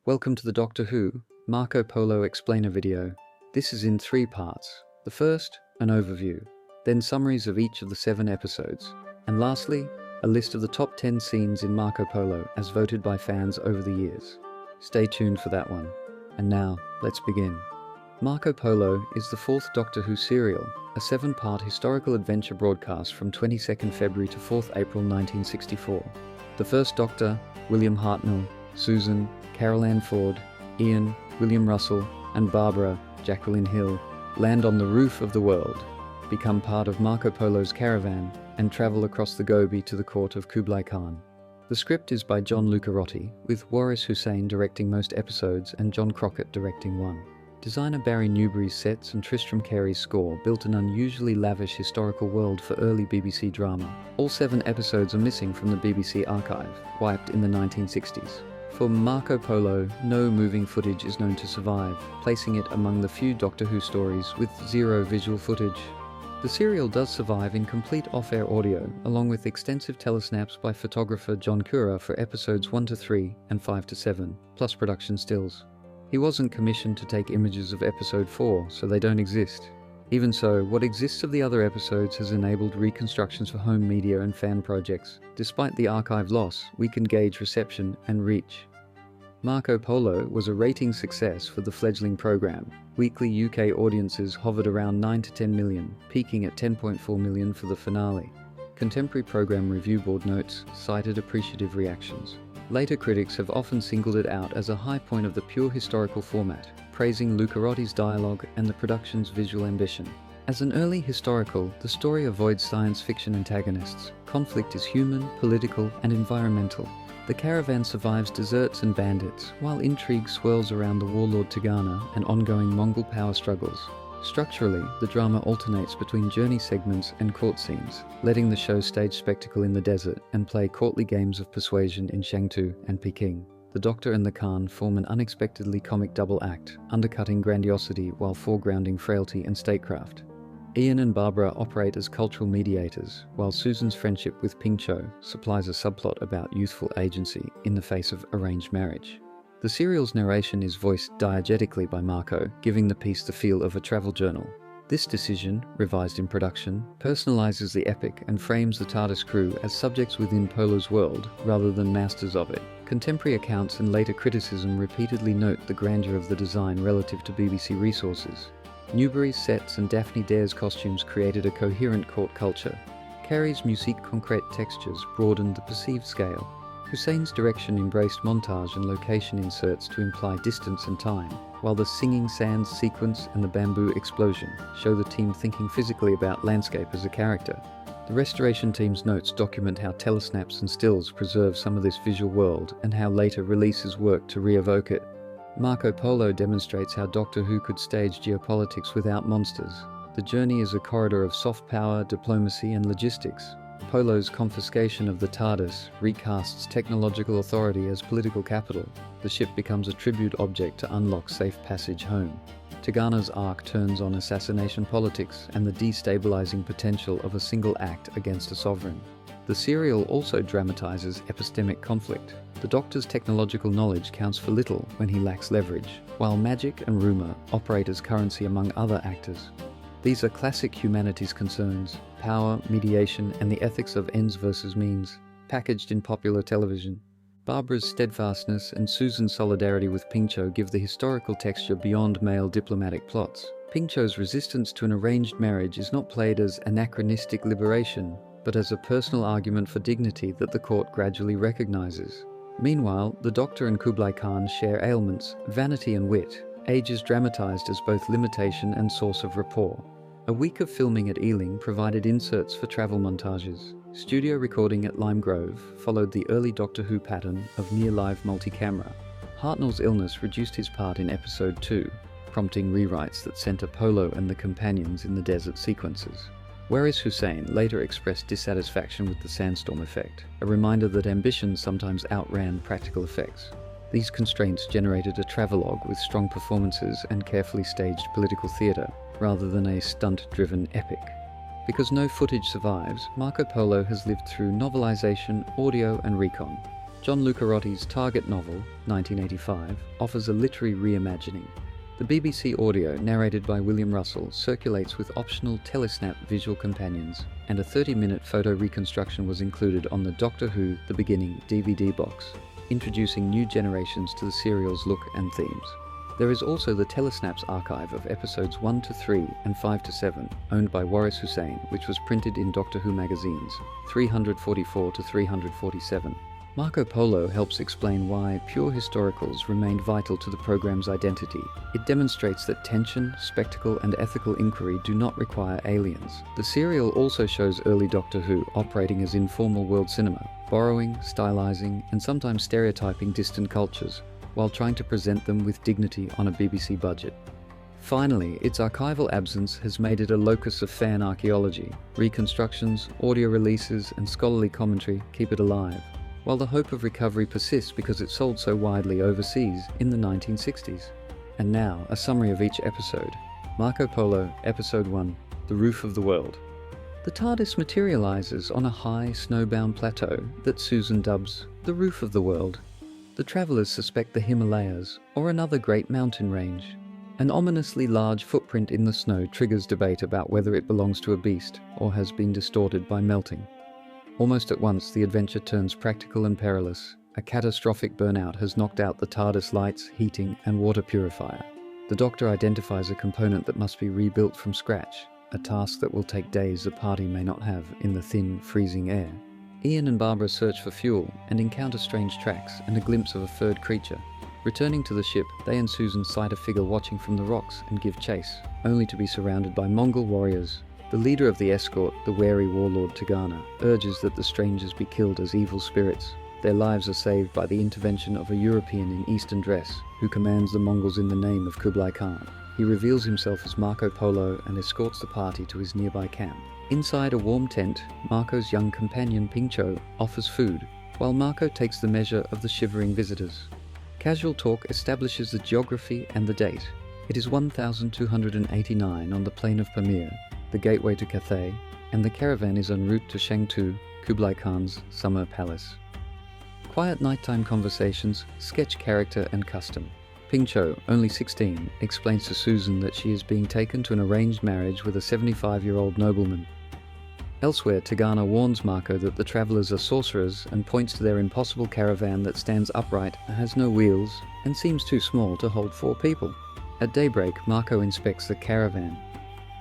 Welcome to the Doctor Who Marco Polo explainer video. This is in 3 parts. The first, an overview, then summaries of each of the 7 episodes, and lastly, a list of the top 10 scenes in Marco Polo as voted by fans over the years. Stay tuned for that one. And now, let's begin. Marco Polo is the 4th Doctor Who serial, a 7-part historical adventure broadcast from 22nd February to 4th April 1964. The first Doctor, William Hartnell, Susan, Carol Ann Ford, Ian, William Russell, and Barbara, Jacqueline Hill, land on the roof of the world, become part of Marco Polo's caravan, and travel across the Gobi to the court of Kublai Khan. The script is by John Lucarotti, with Waris Hussein directing most episodes and John Crockett directing one. Designer Barry Newbury's sets and Tristram Carey's score built an unusually lavish historical world for early BBC drama. All 7 episodes are missing from the BBC archive, wiped in the 1960s. For Marco Polo, no moving footage is known to survive, placing it among the few Doctor Who stories with 0 visual footage. The serial does survive in complete off-air audio, along with extensive telesnaps by photographer John Cura for episodes 1 to 3 and 5 to 7, plus production stills. He wasn't commissioned to take images of episode 4, so they don't exist. Even so, what exists of the other episodes has enabled reconstructions for home media and fan projects. Despite the archive loss, we can gauge reception and reach. Marco Polo was a rating success for the fledgling program. Weekly UK audiences hovered around 9 to 10 million, peaking at 10.4 million for the finale. Contemporary program review board notes cited appreciative reactions. Later critics have often singled it out as a high point of the pure historical format, praising Lucarotti's dialogue and the production's visual ambition. As an early historical, the story avoids science fiction antagonists. Conflict is human, political, and environmental. The caravan survives deserts and bandits, while intrigue swirls around the warlord Tigana and ongoing Mongol power struggles. Structurally, the drama alternates between journey segments and court scenes, letting the show stage spectacle in the desert and play courtly games of persuasion in Chengdu and Peking. The Doctor and the Khan form an unexpectedly comic double act, undercutting grandiosity while foregrounding frailty and statecraft. Ian and Barbara operate as cultural mediators, while Susan's friendship with Ping Cho supplies a subplot about youthful agency in the face of arranged marriage. The serial's narration is voiced diegetically by Marco, giving the piece the feel of a travel journal. This decision, revised in production, personalizes the epic and frames the TARDIS crew as subjects within Polo's world rather than masters of it. Contemporary accounts and later criticism repeatedly note the grandeur of the design relative to BBC resources. Newbury's sets and Daphne Dare's costumes created a coherent court culture. Carey's musique concrète textures broadened the perceived scale. Hussein's direction embraced montage and location inserts to imply distance and time, while the singing sands sequence and the bamboo explosion show the team thinking physically about landscape as a character. The restoration team's notes document how telesnaps and stills preserve some of this visual world and how later releases work to re-evoke it. Marco Polo demonstrates how Doctor Who could stage geopolitics without monsters. The journey is a corridor of soft power, diplomacy, and logistics. Polo's confiscation of the TARDIS recasts technological authority as political capital. The ship becomes a tribute object to unlock safe passage home. Tigana's arc turns on assassination politics and the destabilizing potential of a single act against a sovereign. The serial also dramatizes epistemic conflict. The Doctor's technological knowledge counts for little when he lacks leverage, while magic and rumor operate as currency among other actors. These are classic humanities concerns: power, mediation, and the ethics of ends versus means, packaged in popular television. Barbara's steadfastness and Susan's solidarity with Ping Cho give the historical texture beyond male diplomatic plots. Ping Cho's resistance to an arranged marriage is not played as anachronistic liberation, but as a personal argument for dignity that the court gradually recognizes. Meanwhile, the Doctor and Kublai Khan share ailments, vanity and wit. Age is dramatized as both limitation and source of rapport. A week of filming at Ealing provided inserts for travel montages. Studio recording at Lime Grove followed the early Doctor Who pattern of near-live multi-camera. Hartnell's illness reduced his part in episode 2, prompting rewrites that center Polo and the companions in the desert sequences. Waris Hussein later expressed dissatisfaction with the sandstorm effect, a reminder that ambition sometimes outran practical effects. These constraints generated a travelogue with strong performances and carefully staged political theatre, rather than a stunt-driven epic. Because no footage survives, Marco Polo has lived through novelization, audio, and recon. John Lucarotti's Target novel, 1985, offers a literary reimagining. The BBC audio, narrated by William Russell, circulates with optional telesnap visual companions, and a 30-minute photo reconstruction was included on the Doctor Who The Beginning DVD box, introducing new generations to the serial's look and themes. There is also the telesnaps archive of episodes 1 to 3 and 5 to 7, owned by Waris Hussein, which was printed in Doctor Who magazines, 344 to 347. Marco Polo helps explain why pure historicals remained vital to the program's identity. It demonstrates that tension, spectacle, and ethical inquiry do not require aliens. The serial also shows early Doctor Who operating as informal world cinema, borrowing, stylizing, and sometimes stereotyping distant cultures, while trying to present them with dignity on a BBC budget. Finally, its archival absence has made it a locus of fan archaeology. Reconstructions, audio releases, and scholarly commentary keep it alive, while the hope of recovery persists because it sold so widely overseas in the 1960s. And now, a summary of each episode. Marco Polo, Episode 1, The Roof of the World. The TARDIS materializes on a high, snowbound plateau that Susan dubs the Roof of the World. The travellers suspect the Himalayas, or another great mountain range. An ominously large footprint in the snow triggers debate about whether it belongs to a beast, or has been distorted by melting. Almost at once, the adventure turns practical and perilous. A catastrophic burnout has knocked out the TARDIS lights, heating, and water purifier. The Doctor identifies a component that must be rebuilt from scratch, a task that will take days the party may not have in the thin, freezing air. Ian and Barbara search for fuel and encounter strange tracks and a glimpse of a furred creature. Returning to the ship, they and Susan sight a figure watching from the rocks and give chase, only to be surrounded by Mongol warriors. The leader of the escort, the wary warlord Tegana, urges that the strangers be killed as evil spirits. Their lives are saved by the intervention of a European in Eastern dress, who commands the Mongols in the name of Kublai Khan. He reveals himself as Marco Polo and escorts the party to his nearby camp. Inside a warm tent, Marco's young companion Pingcho offers food, while Marco takes the measure of the shivering visitors. Casual talk establishes the geography and the date. It is 1289 on the plain of Pamir, the gateway to Cathay, and the caravan is en route to Chengdu, Kublai Khan's summer palace. Quiet nighttime conversations sketch character and custom. Pingcho, only 16, explains to Susan that she is being taken to an arranged marriage with a 75-year-old nobleman. Elsewhere, Tegana warns Marco that the travellers are sorcerers and points to their impossible caravan that stands upright, has no wheels, and seems too small to hold 4 people. At daybreak, Marco inspects the caravan.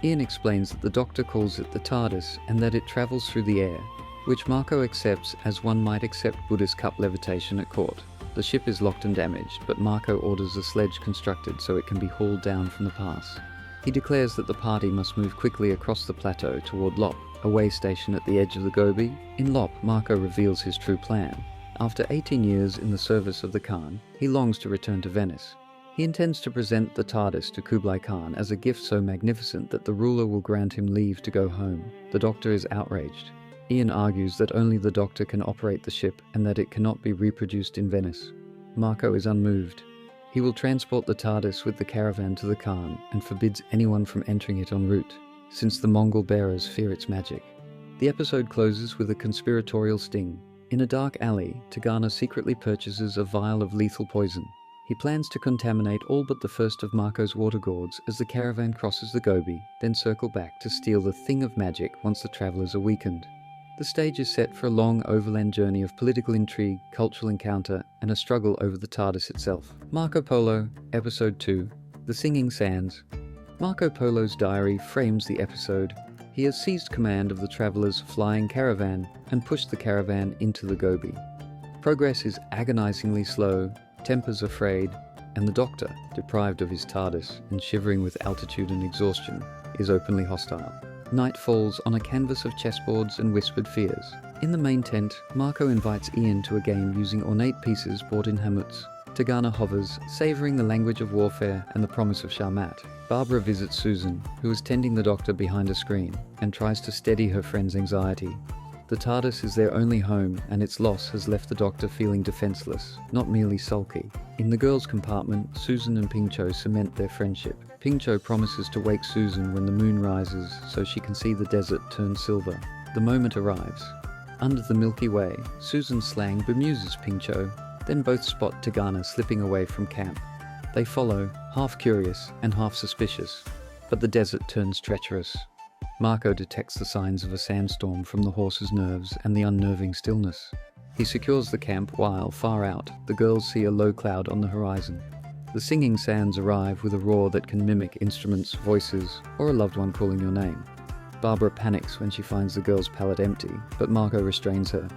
Ian explains that the Doctor calls it the TARDIS and that it travels through the air, which Marco accepts as one might accept Buddhist cup levitation at court. The ship is locked and damaged, but Marco orders a sledge constructed so it can be hauled down from the pass. He declares that the party must move quickly across the plateau toward Lop, a way station at the edge of the Gobi. In Lop, Marco reveals his true plan. After 18 years in the service of the Khan, he longs to return to Venice. He intends to present the TARDIS to Kublai Khan as a gift so magnificent that the ruler will grant him leave to go home. The Doctor is outraged. Ian argues that only the Doctor can operate the ship and that it cannot be reproduced in Venice. Marco is unmoved. He will transport the TARDIS with the caravan to the Khan and forbids anyone from entering it en route, since the Mongol bearers fear its magic. The episode closes with a conspiratorial sting. In a dark alley, Tegana secretly purchases a vial of lethal poison. He plans to contaminate all but the first of Marco's water gourds as the caravan crosses the Gobi, then circle back to steal the thing of magic once the travellers are weakened. The stage is set for a long overland journey of political intrigue, cultural encounter, and a struggle over the TARDIS itself. Marco Polo, Episode 2, The Singing Sands. Marco Polo's diary frames the episode. He has seized command of the travellers' flying caravan and pushed the caravan into the Gobi. Progress is agonizingly slow, tempers are frayed, and the Doctor, deprived of his TARDIS and shivering with altitude and exhaustion, is openly hostile. Night falls on a canvas of chessboards and whispered fears. In the main tent, Marco invites Ian to a game using ornate pieces bought in Hamuts. Tegana hovers, savouring the language of warfare and the promise of Sharmat. Barbara visits Susan, who is tending the Doctor behind a screen, and tries to steady her friend's anxiety. The TARDIS is their only home, and its loss has left the Doctor feeling defenceless, not merely sulky. In the girls' compartment, Susan and Pingcho cement their friendship. Pingcho promises to wake Susan when the moon rises so she can see the desert turn silver. The moment arrives. Under the Milky Way, Susan's slang bemuses Pinchot, then both spot Tegana slipping away from camp. They follow, half curious and half suspicious, but the desert turns treacherous. Marco detects the signs of a sandstorm from the horse's nerves and the unnerving stillness. He secures the camp while, far out, the girls see a low cloud on the horizon. The singing sands arrive with a roar that can mimic instruments, voices, or a loved one calling your name. Barbara panics when she finds the girl's pallet empty, but Marco restrains her.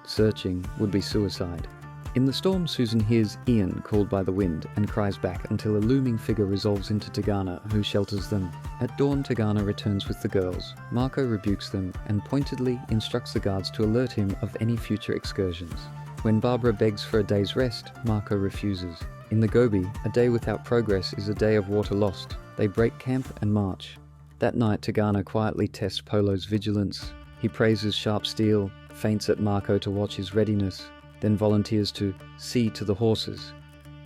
Searching would be suicide. In the storm, Susan hears Ian called by the wind and cries back until a looming figure resolves into Tegana, who shelters them. At dawn, Tegana returns with the girls. Marco rebukes them and pointedly instructs the guards to alert him of any future excursions. When Barbara begs for a day's rest, Marco refuses. In the Gobi, a day without progress is a day of water lost. They break camp and march. That night, Tegana quietly tests Polo's vigilance. He praises sharp steel, feints at Marco to watch his readiness, then volunteers to see to the horses.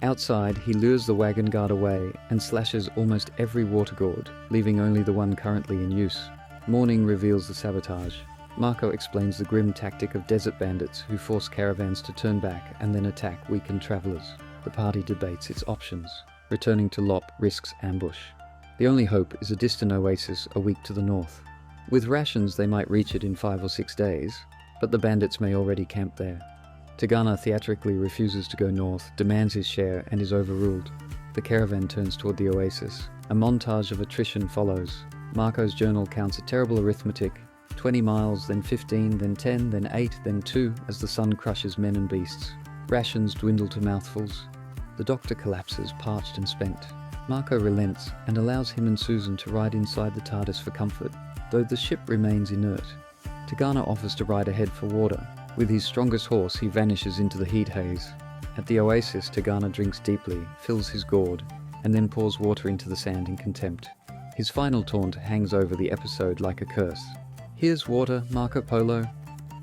Outside, he lures the wagon guard away and slashes almost every water gourd, leaving only the one currently in use. Morning reveals the sabotage. Marco explains the grim tactic of desert bandits who force caravans to turn back and then attack weakened travelers. The party debates its options. Returning to Lop risks ambush. The only hope is a distant oasis a week to the north. With rations, they might reach it in 5 or 6 days, but the bandits may already camp there. Tegana theatrically refuses to go north, demands his share, and is overruled. The caravan turns toward the oasis. A montage of attrition follows. Marco's journal counts a terrible arithmetic: 20 miles, then 15, then 10, then 8, then 2, as the sun crushes men and beasts. Rations dwindle to mouthfuls. The doctor collapses, parched and spent. Marco relents and allows him and Susan to ride inside the TARDIS for comfort, though the ship remains inert. Tegana offers to ride ahead for water. With his strongest horse, he vanishes into the heat haze. At the oasis, Tegana drinks deeply, fills his gourd, and then pours water into the sand in contempt. His final taunt hangs over the episode like a curse. "Here's water, Marco Polo.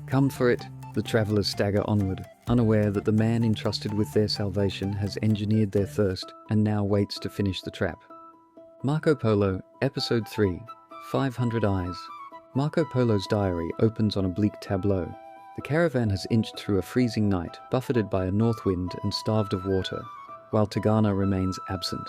Come for it." The travellers stagger onward, unaware that the man entrusted with their salvation has engineered their thirst and now waits to finish the trap. Marco Polo, Episode 3, 500 Eyes. Marco Polo's diary opens on a bleak tableau. The caravan has inched through a freezing night, buffeted by a north wind and starved of water, while Tegana remains absent.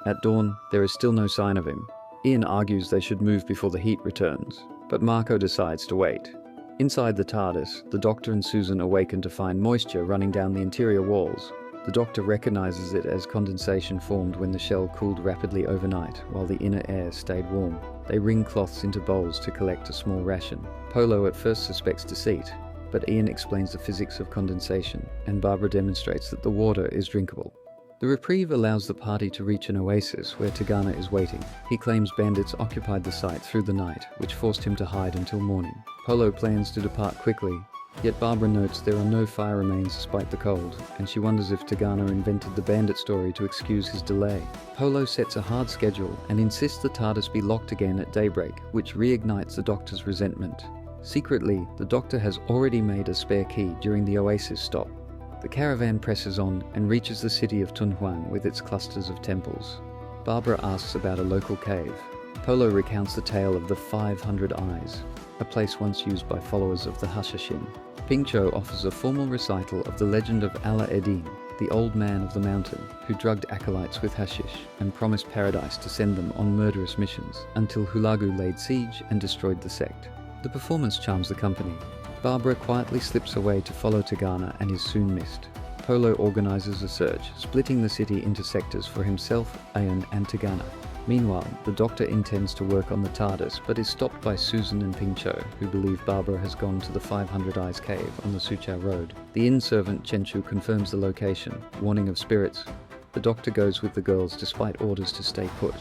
At dawn, there is still no sign of him. Ian argues they should move before the heat returns, but Marco decides to wait. Inside the TARDIS, the Doctor and Susan awaken to find moisture running down the interior walls. The Doctor recognizes it as condensation formed when the shell cooled rapidly overnight while the inner air stayed warm. They wring cloths into bowls to collect a small ration. Polo at first suspects deceit, but Ian explains the physics of condensation, and Barbara demonstrates that the water is drinkable. The reprieve allows the party to reach an oasis where Tegana is waiting. He claims bandits occupied the site through the night, which forced him to hide until morning. Polo plans to depart quickly, yet Barbara notes there are no fire remains despite the cold, and she wonders if Tegana invented the bandit story to excuse his delay. Polo sets a hard schedule and insists the TARDIS be locked again at daybreak, which reignites the Doctor's resentment. Secretly, the Doctor has already made a spare key during the oasis stop. The caravan presses on and reaches the city of Tunhuang with its clusters of temples. Barbara asks about a local cave. Polo recounts the tale of the 500 Eyes, a place once used by followers of the Hashashin. Pinchot offers a formal recital of the legend of Allah Eddin, the old man of the mountain, who drugged acolytes with hashish and promised paradise to send them on murderous missions, until Hulagu laid siege and destroyed the sect. The performance charms the company. Barbara quietly slips away to follow Tegana and is soon missed. Polo organizes a search, splitting the city into sectors for himself, Ian, and Tegana. Meanwhile, the Doctor intends to work on the TARDIS, but is stopped by Susan and Pinchot, who believe Barbara has gone to the 500 Eyes cave on the Suchao Road. The inn servant Chenchu confirms the location, warning of spirits. The Doctor goes with the girls despite orders to stay put.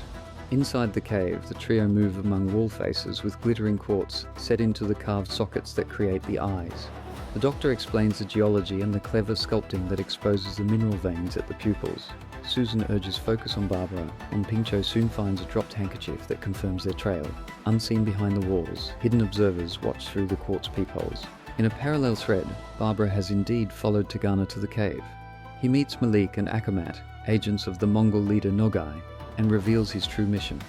Inside the cave, the trio move among wall faces with glittering quartz set into the carved sockets that create the eyes. The Doctor explains the geology and the clever sculpting that exposes the mineral veins at the pupils. Susan urges focus on Barbara, and Pinchot soon finds a dropped handkerchief that confirms their trail. Unseen behind the walls, hidden observers watch through the quartz peepholes. In a parallel thread, Barbara has indeed followed Tegana to the cave. He meets Malik and Akamat, agents of the Mongol leader Nogai, and reveals his true mission.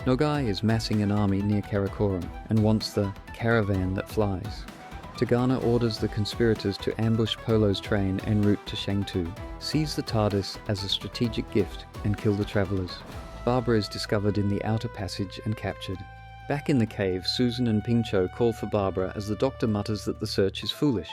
Nogai is massing an army near Karakoram and wants the caravan that flies. Tegana orders the conspirators to ambush Polo's train en route to Chengdu, seize the TARDIS as a strategic gift, and kill the travelers. Barbara is discovered in the outer passage and captured. Back in the cave, Susan and Pingcho call for Barbara as the Doctor mutters that the search is foolish.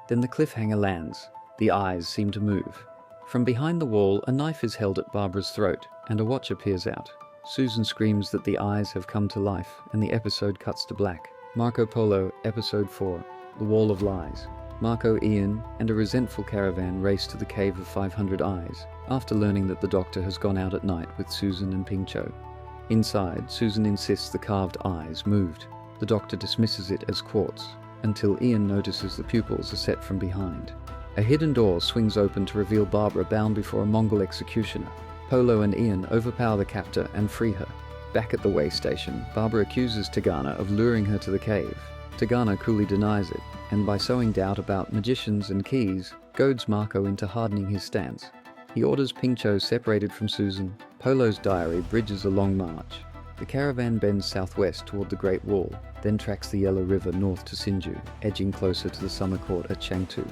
Then the cliffhanger lands. The eyes seem to move. From behind the wall, a knife is held at Barbara's throat, and a watch appears out. Susan screams that the eyes have come to life, and the episode cuts to black. Marco Polo, Episode 4, The Wall of Lies. Marco, Ian, and a resentful caravan race to the Cave of 500 Eyes, after learning that the Doctor has gone out at night with Susan and Pingcho. Inside, Susan insists the carved eyes moved. The Doctor dismisses it as quartz, until Ian notices the pupils are set from behind. A hidden door swings open to reveal Barbara bound before a Mongol executioner. Polo and Ian overpower the captor and free her. Back at the way station, Barbara accuses Tegana of luring her to the cave. Tegana coolly denies it, and by sowing doubt about magicians and keys, goads Marco into hardening his stance. He orders Pingcho separated from Susan. Polo's diary bridges a long march. The caravan bends southwest toward the Great Wall, then tracks the Yellow River north to Sinju, edging closer to the summer court at Chengdu.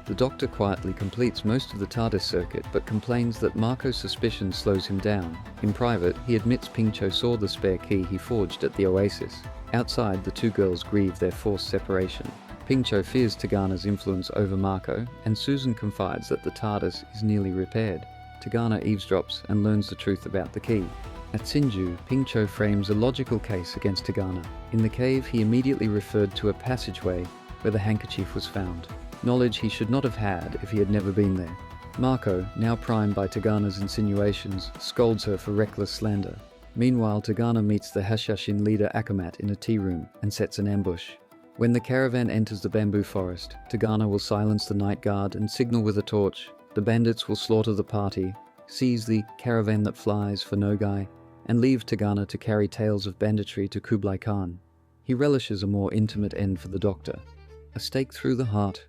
The Doctor quietly completes most of the TARDIS circuit, but complains that Marco's suspicion slows him down. In private, he admits Pingcho saw the spare key he forged at the Oasis. Outside, the two girls grieve their forced separation. Pingcho fears Tegana's influence over Marco, and Susan confides that the TARDIS is nearly repaired. Tegana eavesdrops and learns the truth about the key. At Sinju, Pingcho frames a logical case against Tegana. In the cave, he immediately referred to a passageway where the handkerchief was found. Knowledge he should not have had if he had never been there. Marco, now primed by Tegana's insinuations, scolds her for reckless slander. Meanwhile, Tegana meets the Hashashin leader Akamat in a tea room and sets an ambush. When the caravan enters the bamboo forest, Tegana will silence the night guard and signal with a torch. The bandits will slaughter the party, seize the caravan that flies for Nogai, and leave Tegana to carry tales of banditry to Kublai Khan. He relishes a more intimate end for the Doctor. A stake through the heart.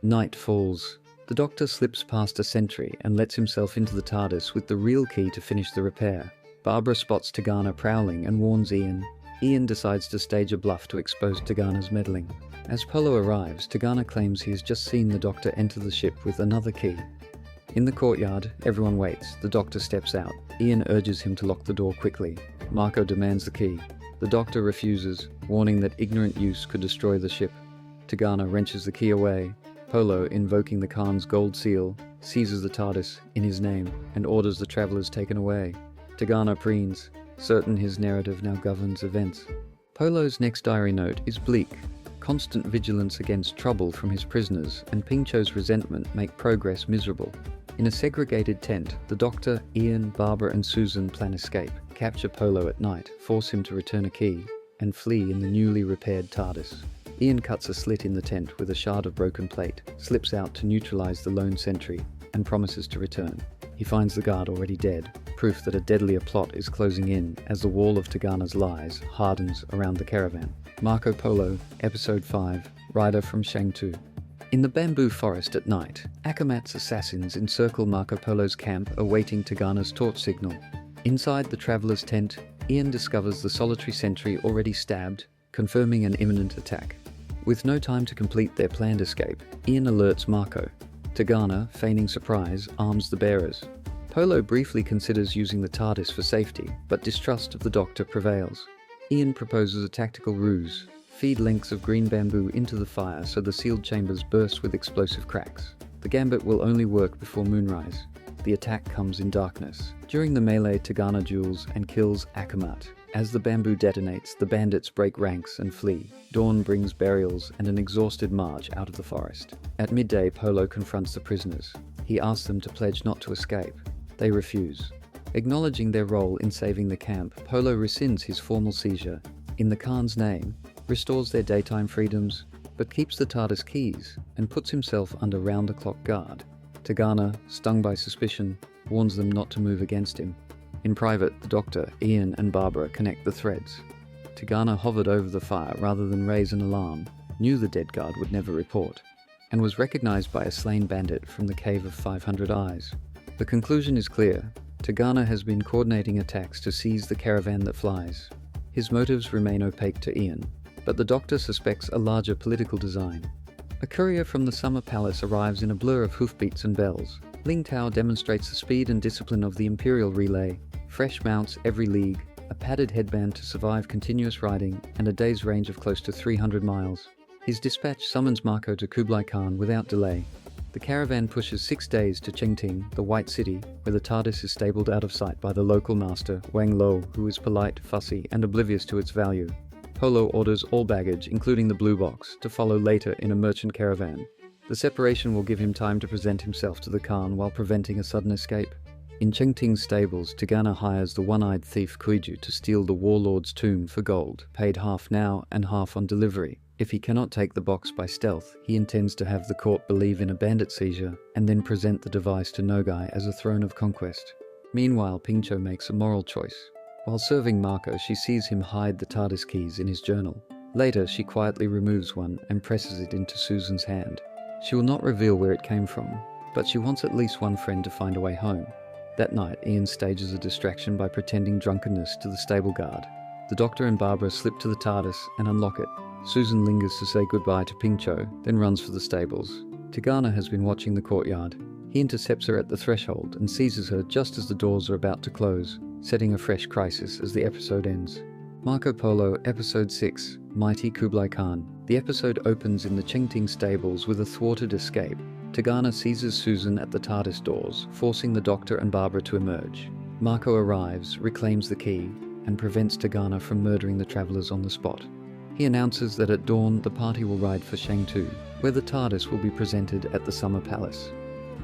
Night falls. The Doctor slips past a sentry and lets himself into the TARDIS with the real key to finish the repair. Barbara spots Tegana prowling and warns Ian. Ian decides to stage a bluff to expose Tegana's meddling. As Polo arrives, Tegana claims he has just seen the Doctor enter the ship with another key. In the courtyard, everyone waits. The Doctor steps out. Ian urges him to lock the door quickly. Marco demands the key. The Doctor refuses, warning that ignorant use could destroy the ship. Tegana wrenches the key away. Polo, invoking the Khan's gold seal, seizes the TARDIS in his name and orders the travellers taken away. Tegana preens, certain his narrative now governs events. Polo's next diary note is bleak. Constant vigilance against trouble from his prisoners and Pingcho's resentment make progress miserable. In a segregated tent, the Doctor, Ian, Barbara and Susan plan escape, capture Polo at night, force him to return a key, and flee in the newly repaired TARDIS. Ian cuts a slit in the tent with a shard of broken plate, slips out to neutralize the lone sentry, and promises to return. He finds the guard already dead, proof that a deadlier plot is closing in as the wall of Tegana's lies hardens around the caravan. Marco Polo, Episode 5, Rider from Chengdu. In the bamboo forest at night, Akamat's assassins encircle Marco Polo's camp awaiting Tegana's torch signal. Inside the traveller's tent, Ian discovers the solitary sentry already stabbed, confirming an imminent attack. With no time to complete their planned escape, Ian alerts Marco. Tegana, feigning surprise, arms the bearers. Polo briefly considers using the TARDIS for safety, but distrust of the Doctor prevails. Ian proposes a tactical ruse. Feed lengths of green bamboo into the fire so the sealed chambers burst with explosive cracks. The gambit will only work before moonrise. The attack comes in darkness. During the melee, Tegana duels and kills Akamat. As the bamboo detonates, the bandits break ranks and flee. Dawn brings burials and an exhausted march out of the forest. At midday, Polo confronts the prisoners. He asks them to pledge not to escape. They refuse. Acknowledging their role in saving the camp, Polo rescinds his formal seizure, in the Khan's name, restores their daytime freedoms, but keeps the TARDIS keys and puts himself under round-the-clock guard. Tegana, stung by suspicion, warns them not to move against him. In private, the Doctor, Ian and Barbara connect the threads. Tegana hovered over the fire rather than raise an alarm, knew the dead guard would never report, and was recognized by a slain bandit from the Cave of 500 Eyes. The conclusion is clear. Tegana has been coordinating attacks to seize the caravan that flies. His motives remain opaque to Ian. but the Doctor suspects a larger political design. A courier from the Summer Palace arrives in a blur of hoofbeats and bells. Ling Tao demonstrates the speed and discipline of the Imperial relay, fresh mounts every league, a padded headband to survive continuous riding, and a day's range of close to 300 miles. His dispatch summons Marco to Kublai Khan without delay. The caravan pushes 6 days to Chengting, the White City, where the TARDIS is stabled out of sight by the local master, Wang Lo, who is polite, fussy, and oblivious to its value. Polo orders all baggage, including the blue box, to follow later in a merchant caravan. The separation will give him time to present himself to the Khan while preventing a sudden escape. In Chengting's stables, Tegana hires the one-eyed thief Kuiju to steal the warlord's tomb for gold, paid half now and half on delivery. If he cannot take the box by stealth, he intends to have the court believe in a bandit seizure and then present the device to Nogai as a throne of conquest. Meanwhile, Pingcho makes a moral choice. While serving Marco, she sees him hide the TARDIS keys in his journal. Later, she quietly removes one and presses it into Susan's hand. She will not reveal where it came from, but she wants at least one friend to find a way home. That night, Ian stages a distraction by pretending drunkenness to the stable guard. The Doctor and Barbara slip to the TARDIS and unlock it. Susan lingers to say goodbye to Pingcho, then runs for the stables. Tegana has been watching the courtyard. He intercepts her at the threshold and seizes her just as the doors are about to close, setting a fresh crisis as the episode ends. Marco Polo, Episode 6, Mighty Kublai Khan. The episode opens in the Chengting stables with a thwarted escape. Tegana seizes Susan at the TARDIS doors, forcing the Doctor and Barbara to emerge. Marco arrives, reclaims the key, and prevents Tegana from murdering the travellers on the spot. He announces that at dawn the party will ride for Chengtu, where the TARDIS will be presented at the Summer Palace.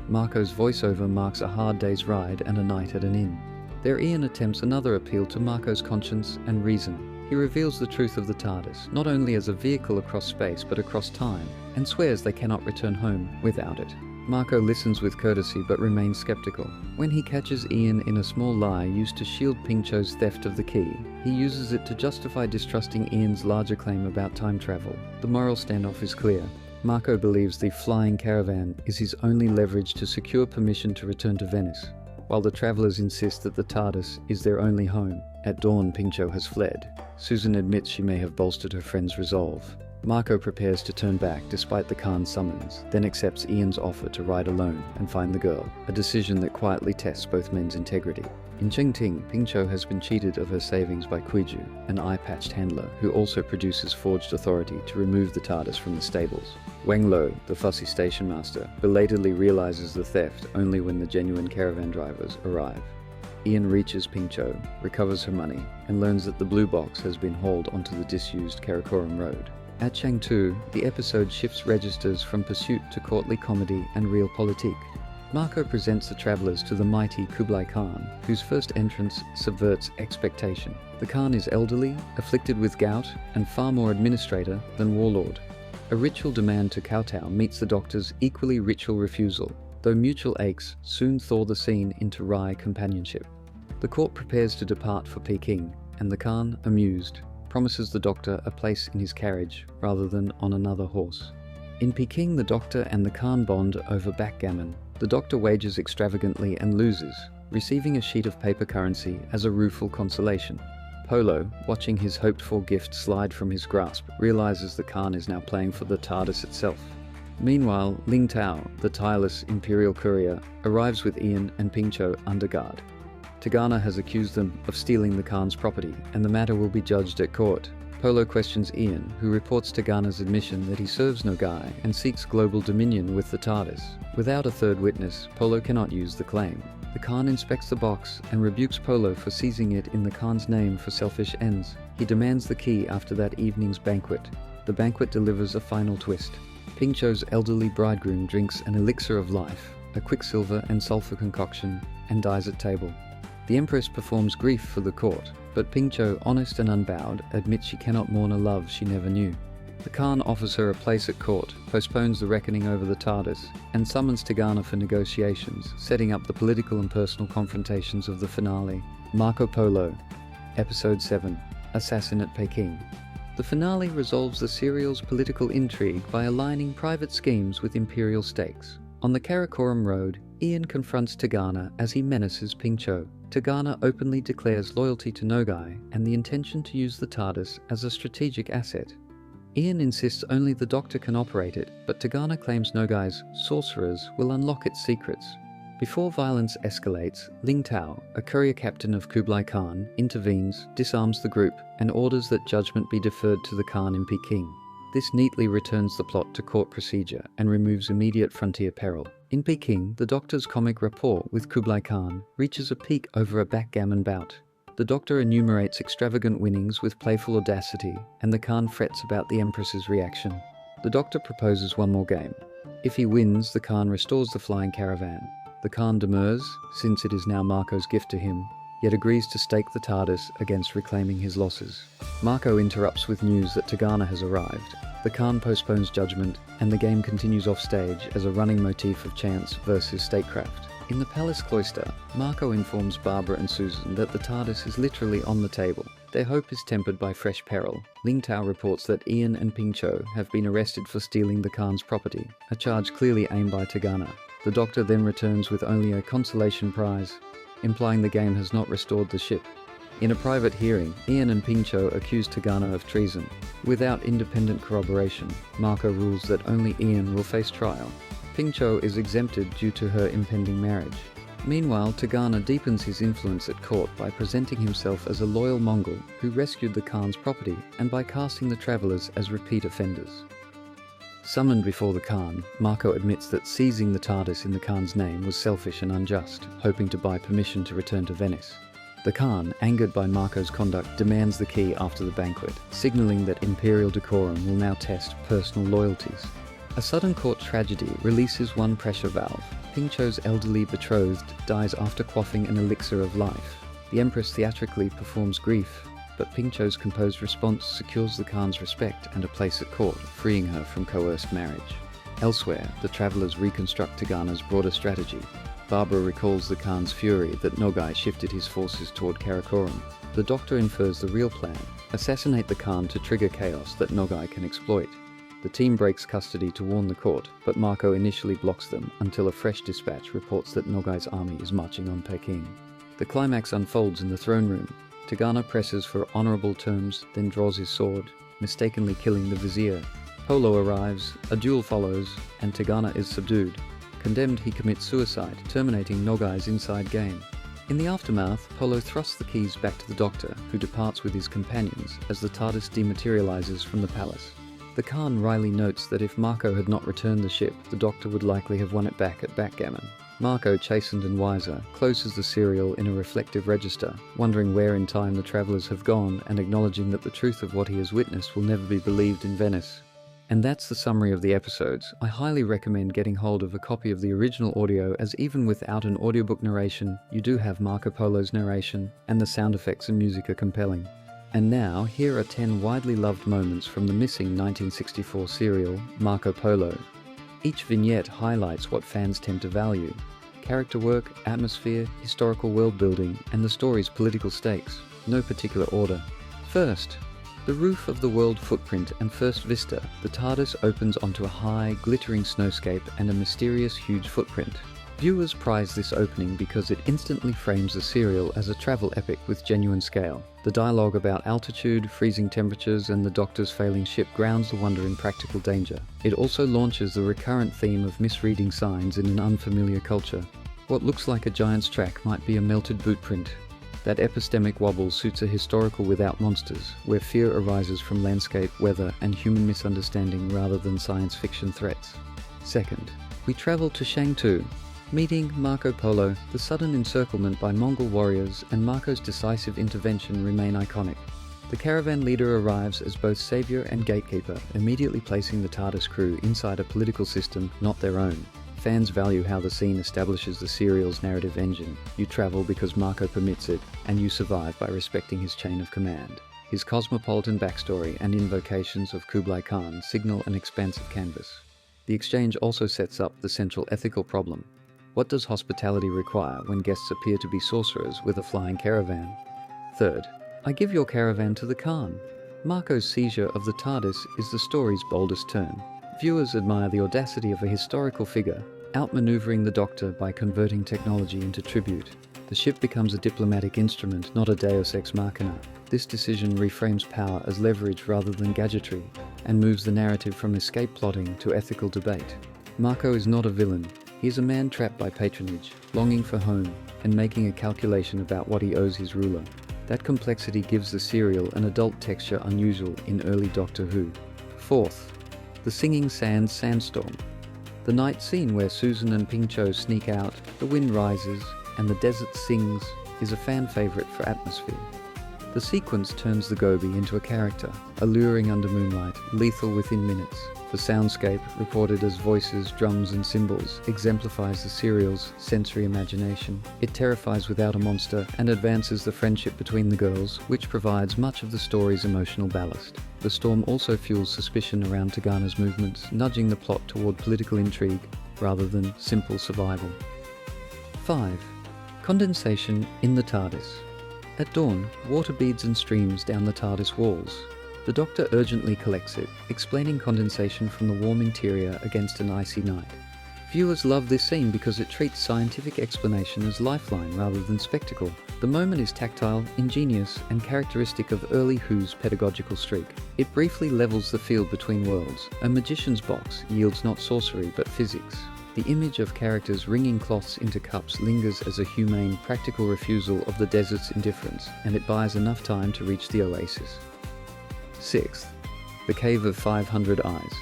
Marco's voiceover marks a hard day's ride and a night at an inn. There Ian attempts another appeal to Marco's conscience and reason. He reveals the truth of the TARDIS, not only as a vehicle across space but across time, and swears they cannot return home without it. Marco listens with courtesy but remains skeptical. When he catches Ian in a small lie used to shield Pingcho's theft of the key, he uses it to justify distrusting Ian's larger claim about time travel. The moral standoff is clear. Marco believes the flying caravan is his only leverage to secure permission to return to Venice, while the travellers insist that the TARDIS is their only home. At dawn, Pingcho has fled. Susan admits she may have bolstered her friend's resolve. Marco prepares to turn back despite the Khan's summons, then accepts Ian's offer to ride alone and find the girl, a decision that quietly tests both men's integrity. In Chengting, Pingcho has been cheated of her savings by Kuiju, an eye-patched handler who also produces forged authority to remove the TARDIS from the stables. Wang Lo, the fussy station master, belatedly realizes the theft only when the genuine caravan drivers arrive. Ian reaches Pingcho, recovers her money, and learns that the blue box has been hauled onto the disused Karakoram Road. At Chengtu, the episode shifts registers from pursuit to courtly comedy and realpolitik. Marco presents the travellers to the mighty Kublai Khan, whose first entrance subverts expectation. The Khan is elderly, afflicted with gout, and far more administrator than warlord. A ritual demand to kowtow meets the Doctor's equally ritual refusal, though mutual aches soon thaw the scene into wry companionship. The court prepares to depart for Peking, and the Khan, amused, promises the Doctor a place in his carriage rather than on another horse. In Peking, the Doctor and the Khan bond over backgammon. The Doctor wagers extravagantly and loses, receiving a sheet of paper currency as a rueful consolation. Polo, watching his hoped-for gift slide from his grasp, realizes the Khan is now playing for the TARDIS itself. Meanwhile, Ling Tao, the tireless Imperial courier, arrives with Ian and Pingcho under guard. Tegana has accused them of stealing the Khan's property, and the matter will be judged at court. Polo questions Ian, who reports Tegana's admission that he serves Nogai and seeks global dominion with the TARDIS. Without a third witness, Polo cannot use the claim. The Khan inspects the box and rebukes Polo for seizing it in the Khan's name for selfish ends. He demands the key after that evening's banquet. The banquet delivers a final twist. Pingcho's elderly bridegroom drinks an elixir of life, a quicksilver and sulfur concoction, and dies at table. The Empress performs grief for the court, but Pingcho, honest and unbowed, admits she cannot mourn a love she never knew. The Khan offers her a place at court, postpones the reckoning over the TARDIS, and summons Tegana for negotiations, setting up the political and personal confrontations of the finale. Marco Polo, Episode 7, Assassin at Peking. The finale resolves the serial's political intrigue by aligning private schemes with imperial stakes. On the Karakoram Road, Ian confronts Tegana as he menaces Pingcho. Tegana openly declares loyalty to Nogai and the intention to use the TARDIS as a strategic asset. Ian insists only the Doctor can operate it, but Tegana claims Nogai's sorcerers will unlock its secrets. Before violence escalates, Ling Tao, a courier captain of Kublai Khan, intervenes, disarms the group, and orders that judgment be deferred to the Khan in Peking. This neatly returns the plot to court procedure and removes immediate frontier peril. In Peking, the Doctor's comic rapport with Kublai Khan reaches a peak over a backgammon bout. The Doctor enumerates extravagant winnings with playful audacity, and the Khan frets about the Empress's reaction. The Doctor proposes one more game. If he wins, the Khan restores the flying caravan. The Khan demurs, since it is now Marco's gift to him, yet agrees to stake the TARDIS against reclaiming his losses. Marco interrupts with news that Tegana has arrived. The Khan postpones judgment, and the game continues offstage as a running motif of chance versus statecraft. In the palace cloister, Marco informs Barbara and Susan that the TARDIS is literally on the table. Their hope is tempered by fresh peril. Ling Tao reports that Ian and Ping Cho have been arrested for stealing the Khan's property, a charge clearly aimed by Tegana. The Doctor then returns with only a consolation prize, implying the game has not restored the ship. In a private hearing, Ian and Ping Cho accuse Tegana of treason. Without independent corroboration, Marco rules that only Ian will face trial. Ping Cho is exempted due to her impending marriage. Meanwhile, Tegana deepens his influence at court by presenting himself as a loyal Mongol who rescued the Khan's property and by casting the travellers as repeat offenders. Summoned before the Khan, Marco admits that seizing the TARDIS in the Khan's name was selfish and unjust, hoping to buy permission to return to Venice. The Khan, angered by Marco's conduct, demands the key after the banquet, signalling that imperial decorum will now test personal loyalties. A sudden court tragedy releases one pressure valve. Ping Cho's elderly betrothed dies after quaffing an elixir of life. The Empress theatrically performs grief, but Ping Cho's composed response secures the Khan's respect and a place at court, freeing her from coerced marriage. Elsewhere, the travellers reconstruct Tegana's broader strategy. Barbara recalls the Khan's fury that Nogai shifted his forces toward Karakoram. The Doctor infers the real plan: assassinate the Khan to trigger chaos that Nogai can exploit. The team breaks custody to warn the court, but Marco initially blocks them until a fresh dispatch reports that Nogai's army is marching on Peking. The climax unfolds in the throne room. Tegana presses for honourable terms, then draws his sword, mistakenly killing the vizier. Polo arrives, a duel follows, and Tegana is subdued. Condemned, he commits suicide, terminating Nogai's inside game. In the aftermath, Polo thrusts the keys back to the Doctor, who departs with his companions as the TARDIS dematerializes from the palace. The Khan wryly notes that if Marco had not returned the ship, the Doctor would likely have won it back at backgammon. Marco, chastened and wiser, closes the serial in a reflective register, wondering where in time the travellers have gone and acknowledging that the truth of what he has witnessed will never be believed in Venice. And that's the summary of the episodes. I highly recommend getting hold of a copy of the original audio, as even without an audiobook narration, you do have Marco Polo's narration, and the sound effects and music are compelling. And now, here are 10 widely loved moments from the missing 1964 serial, Marco Polo. Each vignette highlights what fans tend to value: character work, atmosphere, historical world building, and the story's political stakes. No particular order. First, the roof of the world footprint and first vista. The TARDIS opens onto a high, glittering snowscape and a mysterious, huge footprint. Viewers prize this opening because it instantly frames the serial as a travel epic with genuine scale. The dialogue about altitude, freezing temperatures, and the Doctor's failing ship grounds the wonder in practical danger. It also launches the recurrent theme of misreading signs in an unfamiliar culture. What looks like a giant's track might be a melted boot print. That epistemic wobble suits a historical without monsters, where fear arises from landscape, weather, and human misunderstanding rather than science fiction threats. Second, we travel to Shangtu. Meeting Marco Polo, the sudden encirclement by Mongol warriors, and Marco's decisive intervention remain iconic. The caravan leader arrives as both savior and gatekeeper, immediately placing the TARDIS crew inside a political system not their own. Fans value how the scene establishes the serial's narrative engine. You travel because Marco permits it, and you survive by respecting his chain of command. His cosmopolitan backstory and invocations of Kublai Khan signal an expansive canvas. The exchange also sets up the central ethical problem. What does hospitality require when guests appear to be sorcerers with a flying caravan? Third, I give your caravan to the Khan. Marco's seizure of the TARDIS is the story's boldest turn. Viewers admire the audacity of a historical figure, outmaneuvering the Doctor by converting technology into tribute. The ship becomes a diplomatic instrument, not a deus ex machina. This decision reframes power as leverage rather than gadgetry, and moves the narrative from escape plotting to ethical debate. Marco is not a villain. He is a man trapped by patronage, longing for home, and making a calculation about what he owes his ruler. That complexity gives the serial an adult texture unusual in early Doctor Who. Fourth, the Singing Sands Sandstorm. The night scene where Susan and Ping Cho sneak out, the wind rises, and the desert sings is a fan favourite for atmosphere. The sequence turns the Gobi into a character, alluring under moonlight, lethal within minutes. The soundscape, reported as voices, drums and cymbals, exemplifies the serial's sensory imagination. It terrifies without a monster and advances the friendship between the girls, which provides much of the story's emotional ballast. The storm also fuels suspicion around Tegana's movements, nudging the plot toward political intrigue rather than simple survival. 5. Condensation in the TARDIS. At dawn, water beads and streams down the TARDIS walls. The Doctor urgently collects it, explaining condensation from the warm interior against an icy night. Viewers love this scene because it treats scientific explanation as lifeline rather than spectacle. The moment is tactile, ingenious, and characteristic of early Who's pedagogical streak. It briefly levels the field between worlds. A magician's box yields not sorcery but physics. The image of characters wringing cloths into cups lingers as a humane, practical refusal of the desert's indifference, and it buys enough time to reach the oasis. 6th, the Cave of 500 Eyes.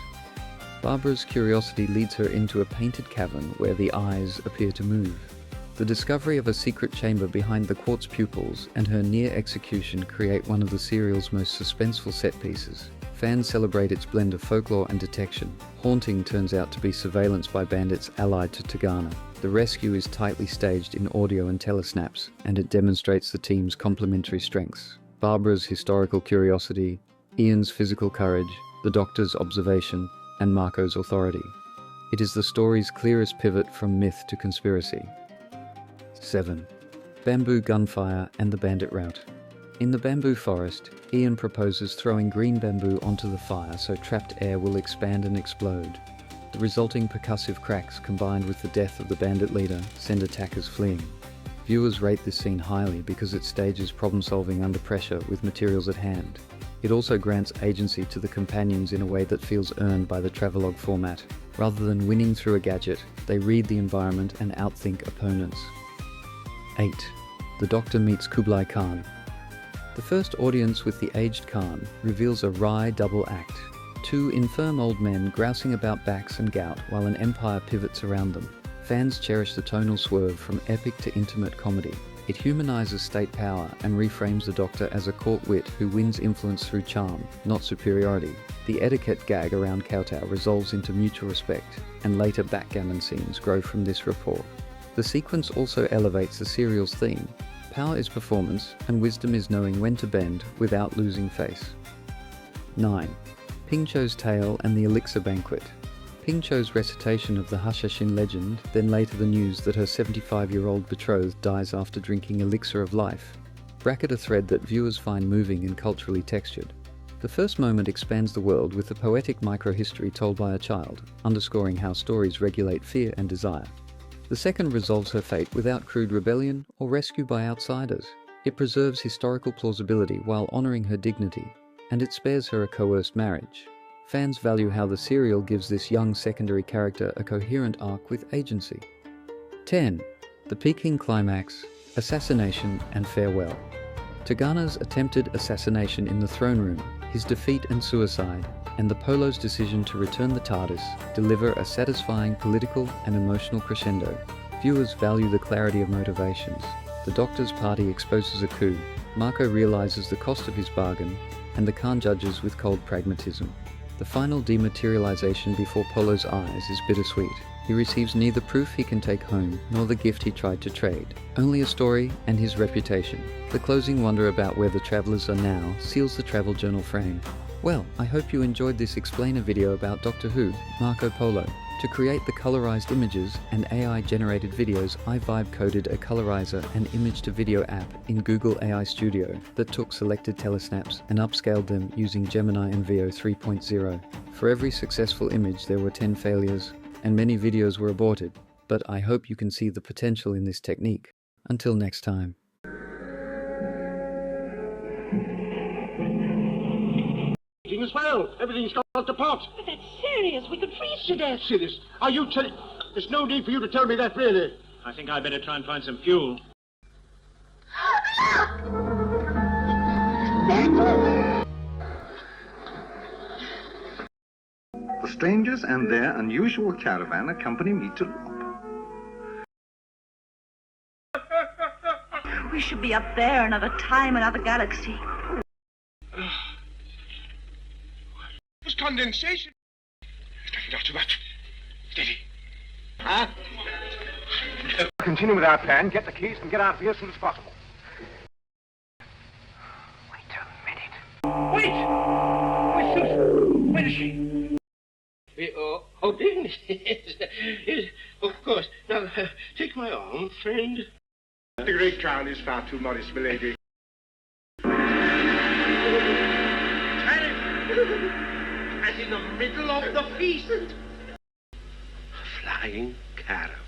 Barbara's curiosity leads her into a painted cavern where the eyes appear to move. The discovery of a secret chamber behind the quartz pupils and her near execution create one of the serial's most suspenseful set pieces. Fans celebrate its blend of folklore and detection. Haunting turns out to be surveillance by bandits allied to Tegana. The rescue is tightly staged in audio and telesnaps, and it demonstrates the team's complementary strengths. Barbara's historical curiosity, Ian's physical courage, the Doctor's observation, and Marco's authority. It is the story's clearest pivot from myth to conspiracy. 7. Bamboo gunfire and the bandit rout. In the bamboo forest, Ian proposes throwing green bamboo onto the fire so trapped air will expand and explode. The resulting percussive cracks combined with the death of the bandit leader send attackers fleeing. Viewers rate this scene highly because it stages problem-solving under pressure with materials at hand. It also grants agency to the companions in a way that feels earned by the travelogue format. Rather than winning through a gadget, they read the environment and outthink opponents. 8. The Doctor meets Kublai Khan. The first audience with the aged Khan reveals a wry double act. Two infirm old men grousing about backs and gout while an empire pivots around them. Fans cherish the tonal swerve from epic to intimate comedy. It humanizes state power and reframes the Doctor as a court wit who wins influence through charm, not superiority. The etiquette gag around kowtow resolves into mutual respect, and later backgammon scenes grow from this rapport. The sequence also elevates the serial's theme. Power is performance, and wisdom is knowing when to bend without losing face. 9. Ping Cho's tale and the elixir banquet. Ping Cho's recitation of the Hashashin legend, then later the news that her 75-year-old betrothed dies after drinking elixir of life, bracket a thread that viewers find moving and culturally textured. The first moment expands the world with a poetic microhistory told by a child, underscoring how stories regulate fear and desire. The second resolves her fate without crude rebellion or rescue by outsiders. It preserves historical plausibility while honouring her dignity, and it spares her a coerced marriage. Fans value how the serial gives this young secondary character a coherent arc with agency. 10. The Peking climax, assassination and farewell. Tegana's attempted assassination in the throne room, his defeat and suicide, and the Polo's decision to return the TARDIS deliver a satisfying political and emotional crescendo. Viewers value the clarity of motivations. The Doctor's party exposes a coup, Marco realizes the cost of his bargain, and the Khan judges with cold pragmatism. The final dematerialization before Polo's eyes is bittersweet. He receives neither proof he can take home, nor the gift he tried to trade. Only a story and his reputation. The closing wonder about where the travellers are now seals the travel journal frame. Well, I hope you enjoyed this explainer video about Doctor Who, Marco Polo. To create the colorized images and AI-generated videos, I vibe-coded a colorizer and image-to-video app in Google AI Studio that took selected telesnaps and upscaled them using Gemini and Veo 3.0. For every successful image there were 10 failures, and many videos were aborted, but I hope you can see the potential in this technique. Until next time. As well. Everything's gone to pot. But that's serious. We could freeze to death. Serious? Are you telling... There's no need for you to tell me that, really. I think I'd better try and find some fuel. The strangers and their unusual caravan accompany me to Lop. We should be up there another time, another galaxy. It's condensation. Not too much. Steady. Huh? Continue with our plan. Get the keys and get out of here as soon as possible. Wait a minute. Wait! Where is she? Didn't yes, of course. Now, take my arm, friend. The great crown is far too modest, milady. And in the middle of the feast, a flying caravan.